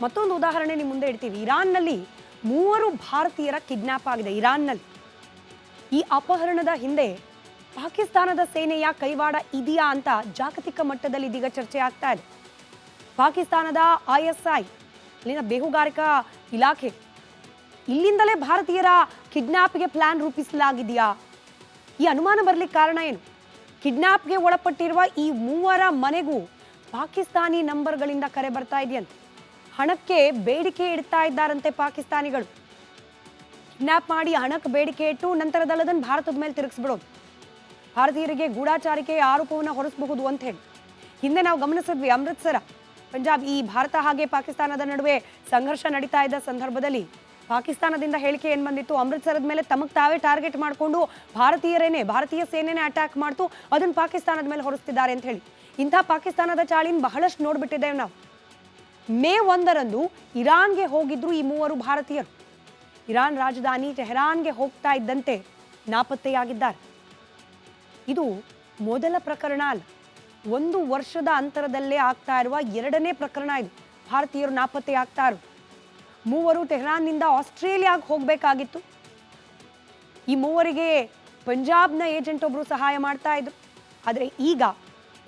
ಮತ್ತೊಂದು ಉದಾಹರಣೆ ನಿಮ್ಮ ಮುಂದೆ ಇಡ್ತೀವಿ. ಇರಾನ್ನಲ್ಲಿ 3 ಭಾರತೀಯರ ಕಿಡ್ನಾಪ್ ಆಗಿದೆ. ಇರಾನ್ನಲ್ಲಿ ಈ ಅಪಹರಣದ ಹಿಂದೆ ಪಾಕಿಸ್ತಾನದ ಸೇನೆಯ ಕೈವಾಡ ಇದೆಯಾ ಅಂತ ಜಾಗತಿಕ ಮಟ್ಟದಲ್ಲಿ ಇದೀಗ ಚರ್ಚೆ ಆಗ್ತಾ ಇದೆ. ಪಾಕಿಸ್ತಾನದ ISI ಅಲ್ಲಿನ ಬೇಹುಗಾರಿಕಾ ಇಲಾಖೆ ಇಲ್ಲಿಂದಲೇ ಭಾರತೀಯರ ಕಿಡ್ನಾಪ್ಗೆ ಪ್ಲಾನ್ ರೂಪಿಸಲಾಗಿದೆಯಾ? ಈ ಅನುಮಾನ ಬರಲಿಕ್ಕೆ ಕಾರಣ ಏನು? ಕಿಡ್ನಾಪ್ಗೆ ಒಳಪಟ್ಟಿರುವ ಈ 3 ಮನೆಗೂ ಪಾಕಿಸ್ತಾನಿ ನಂಬರ್ಗಳಿಂದ ಕರೆ ಬರ್ತಾ ಇದೆಯಂತೆ. ಹಣಕ್ಕೆ ಬೇಡಿಕೆ ಇಡ್ತಾ ಇದ್ದಾರಂತೆ ಪಾಕಿಸ್ತಾನಿಗಳು. ಕಿಡ್ನಾಪ್ ಮಾಡಿ ಹಣಕ್ಕೆ ಬೇಡಿಕೆ ಇಟ್ಟು ನಂತರದಲ್ಲಿ ಅದನ್ನು ಭಾರತದ ಮೇಲೆ ತಿರುಗಿಸ್ಬಿಡೋದು, ಭಾರತೀಯರಿಗೆ ಗೂಢಾಚಾರಿಕೆಯ ಆರೋಪವನ್ನು ಹೊರಿಸಬಹುದು ಅಂತ ಹೇಳಿ. ಹಿಂದೆ ನಾವು ಗಮನಿಸಿದ್ವಿ, ಅಮೃತ್ಸರ ಪಂಜಾಬ್, ಈ ಭಾರತ ಹಾಗೆ ಪಾಕಿಸ್ತಾನದ ನಡುವೆ ಸಂಘರ್ಷ ನಡೀತಾ ಇದ್ದ ಸಂದರ್ಭದಲ್ಲಿ ಪಾಕಿಸ್ತಾನದಿಂದ ಹೇಳಿಕೆ ಏನು ಬಂದಿತ್ತು? ಅಮೃತ್ಸರದ ಮೇಲೆ ತಮಗೆ ತಾವೇ ಟಾರ್ಗೆಟ್ ಮಾಡಿಕೊಂಡು ಭಾರತೀಯ ಸೇನೆನೇ ಅಟ್ಯಾಕ್ ಮಾಡ್ತು, ಅದನ್ನು ಪಾಕಿಸ್ತಾನದ ಮೇಲೆ ಹೊರಿಸ್ತಿದ್ದಾರೆ ಅಂತ ಹೇಳಿ. ಇಂಥ ಪಾಕಿಸ್ತಾನದ ಚಾಳಿನ ಬಹಳಷ್ಟು ನೋಡ್ಬಿಟ್ಟಿದ್ದೇವೆ ನಾವು. ಮೇ 1ರಂದು ಇರಾನ್ಗೆ ಹೋಗಿದ್ರು ಈ 3 ಭಾರತೀಯರು. ಇರಾನ್ ರಾಜಧಾನಿ ಟೆಹರಾನ್ಗೆ ಹೋಗ್ತಾ ಇದ್ದಂತೆ ನಾಪತ್ತೆಯಾಗಿದ್ದಾರೆ. ಇದು ಮೊದಲ ಪ್ರಕರಣ ಅಲ್ಲ, 1 ವರ್ಷದ ಅಂತರದಲ್ಲೇ ಆಗ್ತಾ ಇರುವ 2ನೇ ಪ್ರಕರಣ ಇದು. ಭಾರತೀಯರು ನಾಪತ್ತೆಯಾಗ್ತಾ ಇರೋದು. 3 ಟೆಹರಾನ್ನಿಂದ ಆಸ್ಟ್ರೇಲಿಯಾಗೆ ಹೋಗಬೇಕಾಗಿತ್ತು. ಈ 3ರಿಗೆ ಪಂಜಾಬ್ನ ಏಜೆಂಟ್ ಒಬ್ಬರು ಸಹಾಯ ಮಾಡ್ತಾ ಇದ್ರು. ಆದರೆ ಈಗ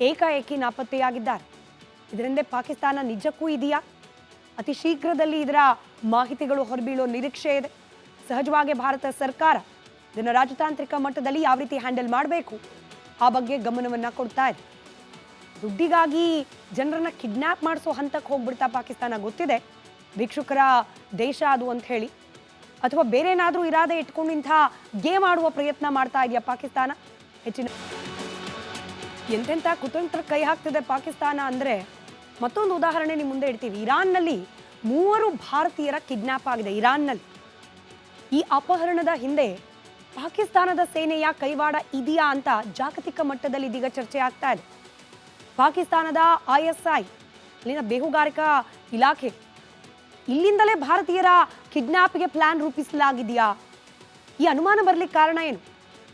ಏಕಾಏಕಿ ನಾಪತ್ತೆಯಾಗಿದ್ದಾರೆ. ಇದರಿಂದ ಪಾಕಿಸ್ತಾನ ನಿಜಕ್ಕೂ ಇದೆಯಾ? ಅತಿ ಶೀಘ್ರದಲ್ಲಿ ಇದರ ಮಾಹಿತಿಗಳು ಹೊರಬೀಳೋ ನಿರೀಕ್ಷೆ ಇದೆ. ಸಹಜವಾಗಿ ಭಾರತ ಸರ್ಕಾರ ಇದನ್ನು ರಾಜತಾಂತ್ರಿಕ ಮಟ್ಟದಲ್ಲಿ ಯಾವ ರೀತಿ ಹ್ಯಾಂಡಲ್ ಮಾಡಬೇಕು ಆ ಬಗ್ಗೆ ಗಮನವನ್ನು ಕೊಡ್ತಾ ಇದೆ. ದುಡ್ಡಿಗಾಗಿ ಜನರನ್ನ ಕಿಡ್ನಾಪ್ ಮಾಡಿಸೋ ಹಂತಕ್ಕೆ ಹೋಗ್ಬಿಡ್ತಾ ಪಾಕಿಸ್ತಾನ, ಗೊತ್ತಿದೆ ಭಿಕ್ಷುಕರ ದೇಶ ಅದು ಅಂತ ಹೇಳಿ, ಅಥವಾ ಬೇರೆ ಏನಾದರೂ ಇರಾದೆ ಇಟ್ಕೊಂಡು ಇಂಥ ಗೇಮ್ ಆಡುವ ಪ್ರಯತ್ನ ಮಾಡ್ತಾ ಇದೆಯಾ ಪಾಕಿಸ್ತಾನ? ಹೆಚ್ಚಿನ ಎಂತೆಂಥ ಕುತಂತ್ರ ಕೈ ಹಾಕ್ತಿದೆ ಪಾಕಿಸ್ತಾನ ಅಂದರೆ ಮತ್ತೊಂದು ಉದಾಹರಣೆ ನಿಮ್ಮ ಮುಂದೆ ಇಡ್ತೀವಿ. ಇರಾನ್ನಲ್ಲಿ 3 ಭಾರತೀಯರ ಕಿಡ್ನಾಪ್ ಆಗಿದೆ. ಇರಾನ್ನಲ್ಲಿ ಈ ಅಪಹರಣದ ಹಿಂದೆ ಪಾಕಿಸ್ತಾನದ ಸೇನೆಯ ಕೈವಾಡ ಇದೆಯಾ ಅಂತ ಜಾಗತಿಕ ಮಟ್ಟದಲ್ಲಿ ಇದೀಗ ಚರ್ಚೆ ಆಗ್ತಾ ಇದೆ. ಪಾಕಿಸ್ತಾನದ ISI ಅಲ್ಲಿನ ಬೇಹುಗಾರಿಕಾ ಇಲಾಖೆ ಇಲ್ಲಿಂದಲೇ ಭಾರತೀಯರ ಕಿಡ್ನಾಪ್ಗೆ ಪ್ಲಾನ್ ರೂಪಿಸಲಾಗಿದೆಯಾ? ಈ ಅನುಮಾನ ಬರಲಿಕ್ಕೆ ಕಾರಣ ಏನು?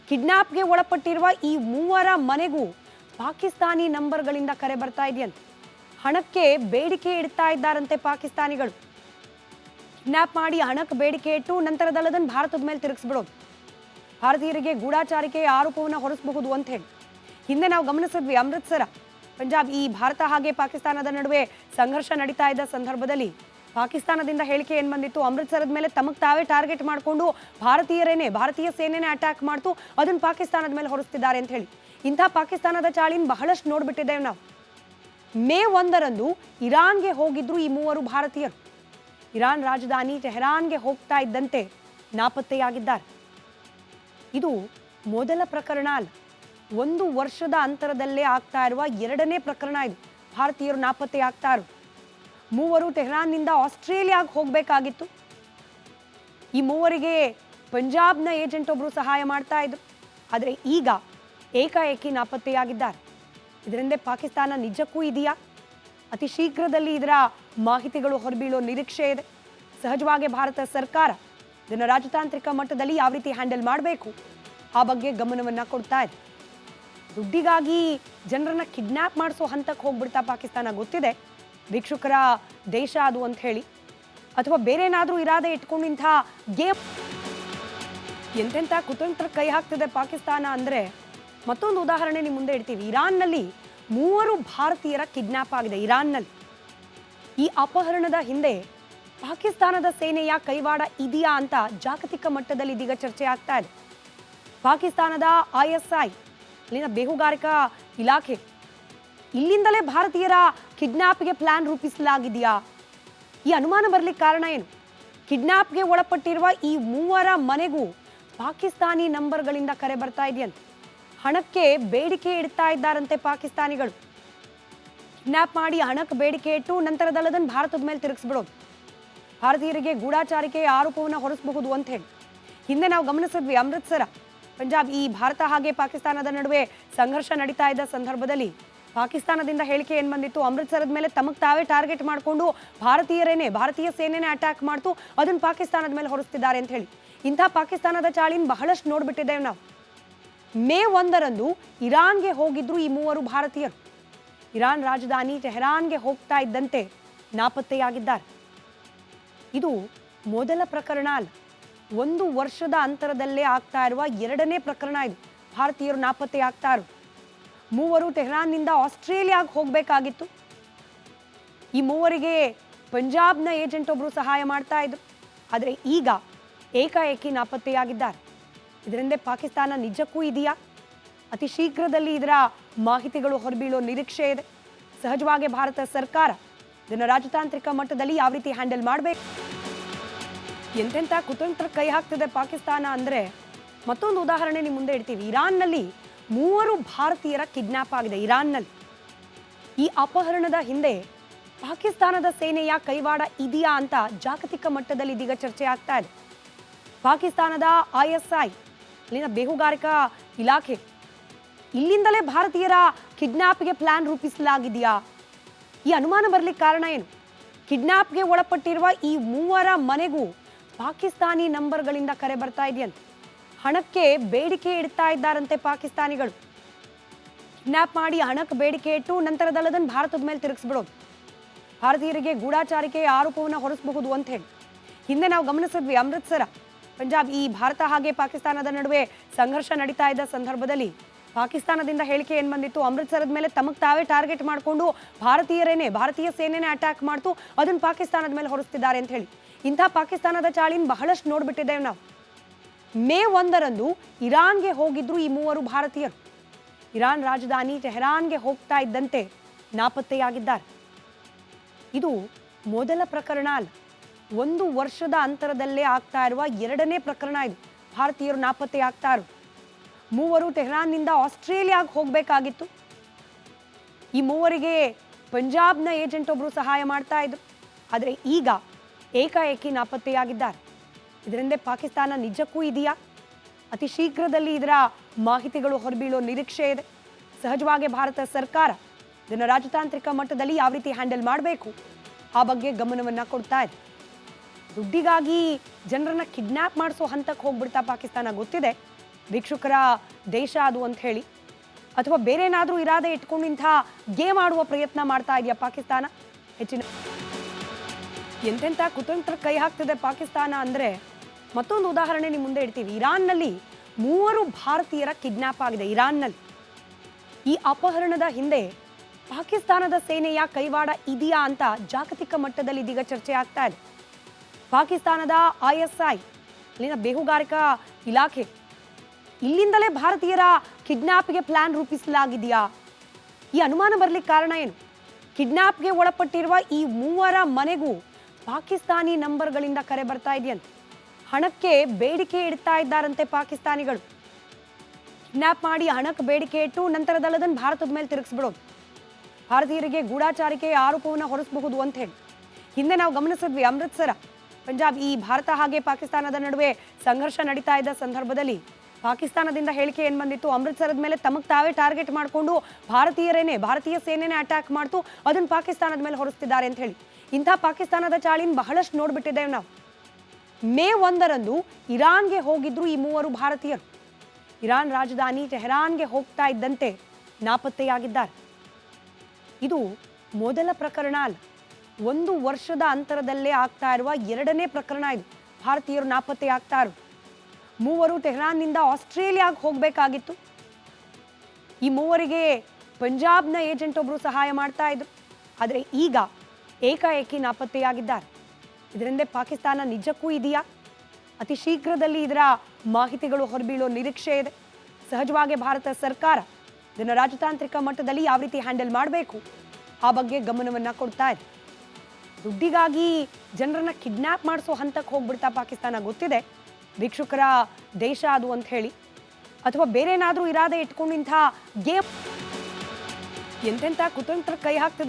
ಕಿಡ್ನಾಪ್ಗೆ ಒಳಪಟ್ಟಿರುವ ಈ 3 ಮನೆಗೂ ಪಾಕಿಸ್ತಾನಿ ನಂಬರ್ಗಳಿಂದ ಕರೆ ಬರ್ತಾ ಇದೆಯಂತೆ. ಹಣಕ್ಕೆ ಬೇಡಿಕೆ ಇಡ್ತಾ ಇದ್ದಾರಂತೆ ಪಾಕಿಸ್ತಾನಿಗಳು. ಕಿಡ್ನಾಪ್ ಮಾಡಿ ಹಣಕ್ಕೆ ಬೇಡಿಕೆ ಇಟ್ಟು ನಂತರದಲ್ಲಿ ಅದನ್ನು ಭಾರತದ ಮೇಲೆ ತಿರುಗಿಸ್ಬಿಡೋದು, ಭಾರತೀಯರಿಗೆ ಗೂಢಾಚಾರಿಕೆಯ ಆರೋಪವನ್ನು ಹೊರಿಸಬಹುದು ಅಂತ ಹೇಳಿ. ಹಿಂದೆ ನಾವು ಗಮನಿಸಿದ್ವಿ, ಅಮೃತ್ಸರ ಪಂಜಾಬ್, ಈ ಭಾರತ ಹಾಗೆ ಪಾಕಿಸ್ತಾನದ ನಡುವೆ ಸಂಘರ್ಷ ನಡೀತಾ ಇದ್ದ ಸಂದರ್ಭದಲ್ಲಿ ಪಾಕಿಸ್ತಾನದಿಂದ ಹೇಳಿಕೆ ಏನು ಬಂದಿತ್ತು? ಅಮೃತ್ಸರದ ಮೇಲೆ ತಮಗೆ ತಾವೇ ಟಾರ್ಗೆಟ್ ಮಾಡಿಕೊಂಡು ಭಾರತೀಯ ಸೇನೆನೇ ಅಟ್ಯಾಕ್ ಮಾಡ್ತು, ಅದನ್ನು ಪಾಕಿಸ್ತಾನದ ಮೇಲೆ ಹೊರಿಸ್ತಿದ್ದಾರೆ ಅಂತ ಹೇಳಿ. ಇಂಥ ಪಾಕಿಸ್ತಾನದ ಚಾಳಿನ ಬಹಳಷ್ಟು ನೋಡ್ಬಿಟ್ಟಿದ್ದೇವೆ ನಾವು. ಮೇ 1ರಂದು ಇರಾನ್ಗೆ ಹೋಗಿದ್ರು ಈ 3 ಭಾರತೀಯರು. ಇರಾನ್ ರಾಜಧಾನಿ ಟೆಹರಾನ್ಗೆ ಹೋಗ್ತಾ ಇದ್ದಂತೆ ನಾಪತ್ತೆಯಾಗಿದ್ದಾರೆ. ಇದು ಮೊದಲ ಪ್ರಕರಣ ಅಲ್ಲ, 1 ವರ್ಷದ ಅಂತರದಲ್ಲೇ ಆಗ್ತಾ ಇರುವ 2ನೇ ಪ್ರಕರಣ ಇದು. ಭಾರತೀಯರು ನಾಪತ್ತೆಯಾಗ್ತಾ ಇರೋದು. 3 ಟೆಹರಾನ್ನಿಂದ ಆಸ್ಟ್ರೇಲಿಯಾಗೆ ಹೋಗಬೇಕಾಗಿತ್ತು. ಈ 3ರಿಗೆ ಪಂಜಾಬ್ನ ಏಜೆಂಟ್ ಒಬ್ಬರು ಸಹಾಯ ಮಾಡ್ತಾ ಇದ್ರು. ಆದರೆ ಈಗ ಏಕಾಏಕಿ ನಾಪತ್ತೆಯಾಗಿದ್ದಾರೆ. ಇದರಿಂದ ಪಾಕಿಸ್ತಾನ ನಿಜಕ್ಕೂ ಇದೆಯಾ? ಅತಿ ಶೀಘ್ರದಲ್ಲಿ ಇದರ ಮಾಹಿತಿಗಳು ಹೊರಬೀಳೋ ನಿರೀಕ್ಷೆ ಇದೆ. ಸಹಜವಾಗಿ ಭಾರತ ಸರ್ಕಾರ ಇದನ್ನು ರಾಜತಾಂತ್ರಿಕ ಮಟ್ಟದಲ್ಲಿ ಯಾವ ರೀತಿ ಹ್ಯಾಂಡಲ್ ಮಾಡಬೇಕು ಆ ಬಗ್ಗೆ ಗಮನವನ್ನು ಕೊಡ್ತಾ ಇದೆ. ದುಡ್ಡಿಗಾಗಿ ಜನರನ್ನ ಕಿಡ್ನಾಪ್ ಮಾಡಿಸೋ ಹಂತಕ್ಕೆ ಹೋಗ್ಬಿಡ್ತಾ ಪಾಕಿಸ್ತಾನ, ಗೊತ್ತಿದೆ ಭಿಕ್ಷುಕರ ದೇಶ ಅದು ಅಂತ ಹೇಳಿ, ಅಥವಾ ಬೇರೆ ಏನಾದರೂ ಇರಾದೆ ಇಟ್ಕೊಂಡು ಇಂಥ ಗೇಮ್ ಎಂತೆಂಥ ಕುತಂತ್ರ ಕೈ ಹಾಕ್ತಿದೆ ಪಾಕಿಸ್ತಾನ ಅಂದರೆ ಮತ್ತೊಂದು ಉದಾಹರಣೆ ನಿಮ್ಮ ಮುಂದೆ ಇಡ್ತೀವಿ. ಇರಾನ್ನಲ್ಲಿ 3 ಭಾರತೀಯರ ಕಿಡ್ನಾಪ್ ಆಗಿದೆ. ಇರಾನ್ನಲ್ಲಿ ಈ ಅಪಹರಣದ ಹಿಂದೆ ಪಾಕಿಸ್ತಾನದ ಸೇನೆಯ ಕೈವಾಡ ಇದೆಯಾ ಅಂತ ಜಾಗತಿಕ ಮಟ್ಟದಲ್ಲಿ ಇದೀಗ ಚರ್ಚೆ ಆಗ್ತಾ ಇದೆ. ಪಾಕಿಸ್ತಾನದ ISI ಅಲ್ಲಿನ ಬೇಹುಗಾರಿಕಾ ಇಲಾಖೆ ಇಲ್ಲಿಂದಲೇ ಭಾರತೀಯರ ಕಿಡ್ನಾಪ್ಗೆ ಪ್ಲಾನ್ ರೂಪಿಸಲಾಗಿದೆಯಾ? ಈ ಅನುಮಾನ ಬರಲಿಕ್ಕೆ ಕಾರಣ ಏನು? ಕಿಡ್ನಾಪ್ಗೆ ಒಳಪಟ್ಟಿರುವ ಈ 3 ಮನೆಗೂ ಪಾಕಿಸ್ತಾನಿ ನಂಬರ್ಗಳಿಂದ ಕರೆ ಬರ್ತಾ ಇದೆಯಂತೆ. ಹಣಕ್ಕೆ ಬೇಡಿಕೆ ಇಡ್ತಾ ಇದ್ದಾರಂತೆ ಪಾಕಿಸ್ತಾನಿಗಳು. ಕಿಡ್ನಾಪ್ ಮಾಡಿ ಹಣಕ್ಕೆ ಬೇಡಿಕೆ ಇಟ್ಟು ನಂತರದಲ್ಲಿ ಅದನ್ನು ಭಾರತದ ಮೇಲೆ ತಿರುಗಿಸ್ಬಿಡೋದು, ಭಾರತೀಯರಿಗೆ ಗೂಢಾಚಾರಿಕೆಯ ಆರೋಪವನ್ನು ಹೊರಿಸಬಹುದು ಅಂತ ಹೇಳಿ. ಹಿಂದೆ ನಾವು ಗಮನಿಸಿದ್ವಿ, ಅಮೃತ್ಸರ ಪಂಜಾಬ್, ಈ ಭಾರತ ಹಾಗೆ ಪಾಕಿಸ್ತಾನದ ನಡುವೆ ಸಂಘರ್ಷ ನಡೀತಾ ಇದ್ದ ಸಂದರ್ಭದಲ್ಲಿ ಪಾಕಿಸ್ತಾನದಿಂದ ಹೇಳಿಕೆ ಏನು ಬಂದಿತ್ತು? ಅಮೃತ್ಸರದ ಮೇಲೆ ತಮಗೆ ತಾವೇ ಟಾರ್ಗೆಟ್ ಮಾಡಿಕೊಂಡು ಭಾರತೀಯ ಸೇನೆನೇ ಅಟ್ಯಾಕ್ ಮಾಡ್ತು, ಅದನ್ನು ಪಾಕಿಸ್ತಾನದ ಮೇಲೆ ಹೊರಿಸ್ತಿದ್ದಾರೆ ಅಂತ ಹೇಳಿ. ಇಂಥ ಪಾಕಿಸ್ತಾನದ ಚಾಳಿನ ಬಹಳಷ್ಟು ನೋಡ್ಬಿಟ್ಟಿದ್ದೇವೆ ನಾವು. ಮೇ 1ರಂದು ಇರಾನ್ಗೆ ಹೋಗಿದ್ರು ಈ 3 ಭಾರತೀಯರು. ಇರಾನ್ ರಾಜಧಾನಿ ಟೆಹರಾನ್ಗೆ ಹೋಗ್ತಾ ಇದ್ದಂತೆ ನಾಪತ್ತೆಯಾಗಿದ್ದಾರೆ. ಇದು ಮೊದಲ ಪ್ರಕರಣ ಅಲ್ಲ, 1 ವರ್ಷದ ಅಂತರದಲ್ಲೇ ಆಗ್ತಾ ಇರುವ 2ನೇ ಪ್ರಕರಣ ಇದು. ಭಾರತೀಯರು ನಾಪತ್ತೆ ಆಗ್ತಾ ಇರೋದು. ಮೂವರು ಟೆಹರಾನ್ನಿಂದ ಆಸ್ಟ್ರೇಲಿಯಾಗೆ ಹೋಗಬೇಕಾಗಿತ್ತು. ಈ ಮೂವರಿಗೆ ಪಂಜಾಬ್ನ ಏಜೆಂಟ್ ಒಬ್ಬರು ಸಹಾಯ ಮಾಡ್ತಾ ಇದ್ರು. ಆದರೆ ಈಗ ಏಕಾಏಕಿ ನಾಪತ್ತೆಯಾಗಿದ್ದಾರೆ. ಇದರಿಂದ ಪಾಕಿಸ್ತಾನ ನಿಜಕ್ಕೂ ಇದೆಯಾ? ಅತಿ ಶೀಘ್ರದಲ್ಲಿ ಇದರ ಮಾಹಿತಿಗಳು ಹೊರಬೀಳೋ ನಿರೀಕ್ಷೆ ಇದೆ. ಸಹಜವಾಗಿ ಭಾರತ ಸರ್ಕಾರ ಇದನ್ನು ರಾಜತಾಂತ್ರಿಕ ಮಟ್ಟದಲ್ಲಿ ಯಾವ ರೀತಿ ಹ್ಯಾಂಡಲ್ ಮಾಡಬೇಕು, ಎಂತೆಂಥ ಕುತಂತ್ರ ಕೈ ಹಾಕ್ತಿದೆ ಪಾಕಿಸ್ತಾನ ಅಂದರೆ, ಮತ್ತೊಂದು ಉದಾಹರಣೆ ನಿಮ್ಮ ಮುಂದೆ ಇಡ್ತೀವಿ. ಇರಾನ್ನಲ್ಲಿ 3 ಭಾರತೀಯರ ಕಿಡ್ನಾಪ್ ಆಗಿದೆ. ಇರಾನ್ನಲ್ಲಿ ಈ ಅಪಹರಣದ ಹಿಂದೆ ಪಾಕಿಸ್ತಾನದ ಸೇನೆಯ ಕೈವಾಡ ಇದೆಯಾ ಅಂತ ಜಾಗತಿಕ ಮಟ್ಟದಲ್ಲಿ ಇದೀಗ ಚರ್ಚೆ ಆಗ್ತಾ ಇದೆ. ಪಾಕಿಸ್ತಾನದ ISI, ಇಲ್ಲಿನ ಬೇಹುಗಾರಿಕಾ ಇಲಾಖೆ, ಇಲ್ಲಿಂದಲೇ ಭಾರತೀಯರ ಕಿಡ್ನಾಪ್ಗೆ ಪ್ಲಾನ್ ರೂಪಿಸಲಾಗಿದೆಯಾ? ಈ ಅನುಮಾನ ಬರಲಿಕ್ಕೆ ಕಾರಣ ಏನು? ಕಿಡ್ನಾಪ್ಗೆ ಒಳಪಟ್ಟಿರುವ ಈ 3 ಮನೆಗೂ ಪಾಕಿಸ್ತಾನಿ ನಂಬರ್ಗಳಿಂದ ಕರೆ ಬರ್ತಾ ಇದೆಯಂತೆ. ಹಣಕ್ಕೆ ಬೇಡಿಕೆ ಇಡ್ತಾ ಇದ್ದಾರಂತೆ ಪಾಕಿಸ್ತಾನಿಗಳು. ಕಿಡ್ನಾಪ್ ಮಾಡಿ ಹಣಕ್ಕೆ ಬೇಡಿಕೆ ಇಟ್ಟು ನಂತರದಲ್ಲದನ್ನು ಭಾರತದ ಮೇಲೆ ತಿರುಗಿಸ್ಬಿಡೋದು, ಭಾರತೀಯರಿಗೆ ಗೂಢಾಚಾರಿಕೆ ಆರೋಪವನ್ನು ಹೊರಿಸಬಹುದು ಅಂತ ಹೇಳಿ. ಹಿಂದೆ ನಾವು ಗಮನಿಸಿದ್ವಿ, ಅಮೃತ್ಸರ, ಪಂಜಾಬ್, ಈ ಭಾರತ ಹಾಗೆ ಪಾಕಿಸ್ತಾನದ ನಡುವೆ ಸಂಘರ್ಷ ನಡೀತಾ ಇದ್ದ ಸಂದರ್ಭದಲ್ಲಿ ಪಾಕಿಸ್ತಾನದಿಂದ ಹೇಳಿಕೆ ಏನು ಬಂದಿತ್ತು? ಅಮೃತ್ಸರದ ಮೇಲೆ ತಮಗೆ ತಾವೇ ಟಾರ್ಗೆಟ್ ಮಾಡಿಕೊಂಡು ಭಾರತೀಯ ಸೇನೆನೇ ಅಟ್ಯಾಕ್ ಮಾಡ್ತು, ಅದನ್ನು ಪಾಕಿಸ್ತಾನದ ಮೇಲೆ ಹೊರಿಸ್ತಿದ್ದಾರೆ ಅಂತ ಹೇಳಿ. ಇಂಥ ಪಾಕಿಸ್ತಾನದ ಚಾಳಿನ ಬಹಳಷ್ಟು ನೋಡ್ಬಿಟ್ಟಿದ್ದೇವೆ ನಾವು. ಮೇ 1ರಂದು ಇರಾನ್ಗೆ ಹೋಗಿದ್ರು ಈ 3 ಭಾರತೀಯರು. ಇರಾನ್ ರಾಜಧಾನಿ ಟೆಹರಾನ್ಗೆ ಹೋಗ್ತಾ ಇದ್ದಂತೆ ನಾಪತ್ತೆಯಾಗಿದ್ದಾರೆ. ಇದು ಮೊದಲ ಪ್ರಕರಣ ಅಲ್ಲ, 1 ವರ್ಷದ ಅಂತರದಲ್ಲೇ ಆಗ್ತಾ ಇರುವ 2ನೇ ಪ್ರಕರಣ ಇದು. ಭಾರತೀಯರು ನಾಪತ್ತೆ ಆಗ್ತಾ ಇರೋದು. ಮೂವರು ಟೆಹರಾನ್ನಿಂದ ಆಸ್ಟ್ರೇಲಿಯಾಗೆ ಹೋಗಬೇಕಾಗಿತ್ತು. ಈ ಮೂವರಿಗೆ ಪಂಜಾಬ್ನ ಏಜೆಂಟ್ ಒಬ್ಬರು ಸಹಾಯ ಮಾಡ್ತಾ ಇದ್ರು. ಆದರೆ ಈಗ ಏಕಾಏಕಿ ನಾಪತ್ತೆಯಾಗಿದ್ದಾರೆ. ಇದರಿಂದ ಪಾಕಿಸ್ತಾನ ನಿಜಕ್ಕೂ ಇದೆಯಾ? ಅತಿ ಶೀಘ್ರದಲ್ಲಿ ಇದರ ಮಾಹಿತಿಗಳು ಹೊರಬೀಳೋ ನಿರೀಕ್ಷೆ ಇದೆ. ಸಹಜವಾಗಿ ಭಾರತ ಸರ್ಕಾರ ಇದನ್ನು ರಾಜತಾಂತ್ರಿಕ ಮಟ್ಟದಲ್ಲಿ ಯಾವ ರೀತಿ ಹ್ಯಾಂಡಲ್ ಮಾಡಬೇಕು ಆ ಬಗ್ಗೆ ಗಮನವನ್ನು ಕೊಡ್ತಾ ಇದೆ. ದುಡ್ಡಿಗಾಗಿ ಜನರನ್ನ ಕಿಡ್ನಾಪ್ ಮಾಡಿಸೋ ಹಂತಕ್ಕೆ ಹೋಗ್ಬಿಡ್ತಾ ಪಾಕಿಸ್ತಾನ, ಗೊತ್ತಿದೆ ಭಿಕ್ಷುಕರ ದೇಶ ಅದು ಅಂತ ಹೇಳಿ, ಅಥವಾ ಬೇರೆ ಏನಾದರೂ ಇರಾದೆ ಇಟ್ಕೊಂಡು ಇಂಥ ಗೇಮ್ ಆಡುವ ಪ್ರಯತ್ನ ಮಾಡ್ತಾ ಇದೆಯಾ ಪಾಕಿಸ್ತಾನ? ಹೆಚ್ಚಿನ ಎಂತೆಂಥ ಕುತಂತ್ರ ಕೈ ಹಾಕ್ತಿದೆ ಪಾಕಿಸ್ತಾನ ಅಂದರೆ, ಮತ್ತೊಂದು ಉದಾಹರಣೆ ನಿಮ್ಮ ಮುಂದೆ ಇಡ್ತೀವಿ. ಇರಾನ್ನಲ್ಲಿ 3 ಭಾರತೀಯರ ಕಿಡ್ನಾಪ್ ಆಗಿದೆ. ಇರಾನ್ನಲ್ಲಿ ಈ ಅಪಹರಣದ ಹಿಂದೆ ಪಾಕಿಸ್ತಾನದ ಸೇನೆಯ ಕೈವಾಡ ಇದೆಯಾ ಅಂತ ಜಾಗತಿಕ ಮಟ್ಟದಲ್ಲಿ ಇದೀಗ ಚರ್ಚೆ ಆಗ್ತಾ ಇದೆ. ಪಾಕಿಸ್ತಾನದ ISI, ಇಲ್ಲಿನ ಬೇಹುಗಾರಿಕಾ ಇಲಾಖೆ, ಇಲ್ಲಿಂದಲೇ ಭಾರತೀಯರ ಕಿಡ್ನಾಪ್ಗೆ ಪ್ಲಾನ್ ರೂಪಿಸಲಾಗಿದೆಯಾ? ಈ ಅನುಮಾನ ಬರಲಿಕ್ಕೆ ಕಾರಣ ಏನು? ಕಿಡ್ನಾಪ್ಗೆ ಒಳಪಟ್ಟಿರುವ ಈ 3 ಮನೆಗೂ ಪಾಕಿಸ್ತಾನಿ ನಂಬರ್ಗಳಿಂದ ಕರೆ ಬರ್ತಾ ಇದೆಯಂತೆ. ಹಣಕ್ಕೆ ಬೇಡಿಕೆ ಇಡ್ತಾ ಇದ್ದಾರಂತೆ ಪಾಕಿಸ್ತಾನಿಗಳು. ಕಿಡ್ನಾಪ್ ಮಾಡಿ ಹಣಕ್ಕೆ ಬೇಡಿಕೆ ಇಟ್ಟು ನಂತರದಲ್ಲದನ್ನು ಭಾರತದ ಮೇಲೆ ತಿರುಗಿಸ್ಬಿಡೋದು, ಭಾರತೀಯರಿಗೆ ಗೂಢಾಚಾರಿಕೆ ಆರೋಪವನ್ನು ಹೊರಿಸಬಹುದು ಅಂತ ಹೇಳಿ. ಹಿಂದೆ ನಾವು ಗಮನಿಸಿದ್ವಿ, ಅಮೃತ್ಸರ, ಪಂಜಾಬ್, ಈ ಭಾರತ ಹಾಗೆ ಪಾಕಿಸ್ತಾನದ ನಡುವೆ ಸಂಘರ್ಷ ನಡೀತಾ ಇದ್ದ ಸಂದರ್ಭದಲ್ಲಿ ಪಾಕಿಸ್ತಾನದಿಂದ ಹೇಳಿಕೆ ಏನು ಬಂದಿತ್ತು? ಅಮೃತ್ಸರದ ಮೇಲೆ ತಮಗೆ ತಾವೇ ಟಾರ್ಗೆಟ್ ಮಾಡಿಕೊಂಡು ಭಾರತೀಯ ಸೇನೆನೇ ಅಟ್ಯಾಕ್ ಮಾಡ್ತು, ಅದನ್ನು ಪಾಕಿಸ್ತಾನದ ಮೇಲೆ ಹೊರಿಸ್ತಿದ್ದಾರೆ ಅಂತ ಹೇಳಿ. ಇಂಥ ಪಾಕಿಸ್ತಾನದ ಚಾಳಿನ ಬಹಳಷ್ಟು ನೋಡ್ಬಿಟ್ಟಿದ್ದೇವೆ ನಾವು. ಮೇ 1ರಂದು ಇರಾನ್ಗೆ ಹೋಗಿದ್ರು ಈ 3 ಭಾರತೀಯರು. ಇರಾನ್ ರಾಜಧಾನಿ ಟೆಹರಾನ್ಗೆ ಹೋಗ್ತಾ ಇದ್ದಂತೆ ನಾಪತ್ತೆಯಾಗಿದ್ದಾರೆ. ಇದು ಮೊದಲ ಪ್ರಕರಣ ಅಲ್ಲ, 1 ವರ್ಷದ ಅಂತರದಲ್ಲೇ ಆಗ್ತಾ ಇರುವ 2ನೇ ಪ್ರಕರಣ ಇದು. ಭಾರತೀಯರು ನಾಪತ್ತೆ ಆಗ್ತಾ ಇರೋದು. ಮೂವರು ಟೆಹರಾನ್ನಿಂದ ಆಸ್ಟ್ರೇಲಿಯಾಗೆ ಹೋಗಬೇಕಾಗಿತ್ತು. ಈ ಮೂವರಿಗೆ ಪಂಜಾಬ್ನ ಏಜೆಂಟ್ ಒಬ್ಬರು ಸಹಾಯ ಮಾಡ್ತಾ ಇದ್ರು. ಆದರೆ ಈಗ ಏಕಾಏಕಿ ನಾಪತ್ತೆಯಾಗಿದ್ದಾರೆ. ಇದರಿಂದ ಪಾಕಿಸ್ತಾನ ನಿಜಕ್ಕೂ ಇದೆಯಾ? ಅತಿ ಶೀಘ್ರದಲ್ಲಿ ಇದರ ಮಾಹಿತಿಗಳು ಹೊರಬೀಳೋ ನಿರೀಕ್ಷೆ ಇದೆ. ಸಹಜವಾಗಿ ಭಾರತ ಸರ್ಕಾರ ಇದನ್ನು ರಾಜತಾಂತ್ರಿಕ ಮಟ್ಟದಲ್ಲಿ ಯಾವ ರೀತಿ ಹ್ಯಾಂಡಲ್ ಮಾಡಬೇಕು ಆ ಬಗ್ಗೆ ಗಮನವನ್ನು ಕೊಡ್ತಾ ಇದೆ. ದುಡ್ಡಿಗಾಗಿ ಜನರನ್ನ ಕಿಡ್ನಾಪ್ ಮಾಡಿಸೋ ಹಂತಕ್ಕೆ ಹೋಗ್ಬಿಡ್ತಾ ಪಾಕಿಸ್ತಾನ, ಗೊತ್ತಿದೆ ಭಿಕ್ಷುಕರ ದೇಶ ಅದು ಅಂತ ಹೇಳಿ, ಅಥವಾ ಬೇರೆ ಏನಾದರೂ ಇರಾದೆ ಇಟ್ಕೊಂಡು ಇಂಥ ಗೇಮ್ ಎಂತೆಂಥ ಕುತಂತ್ರ ಕೈ ಹಾಕ್ತಿದೆ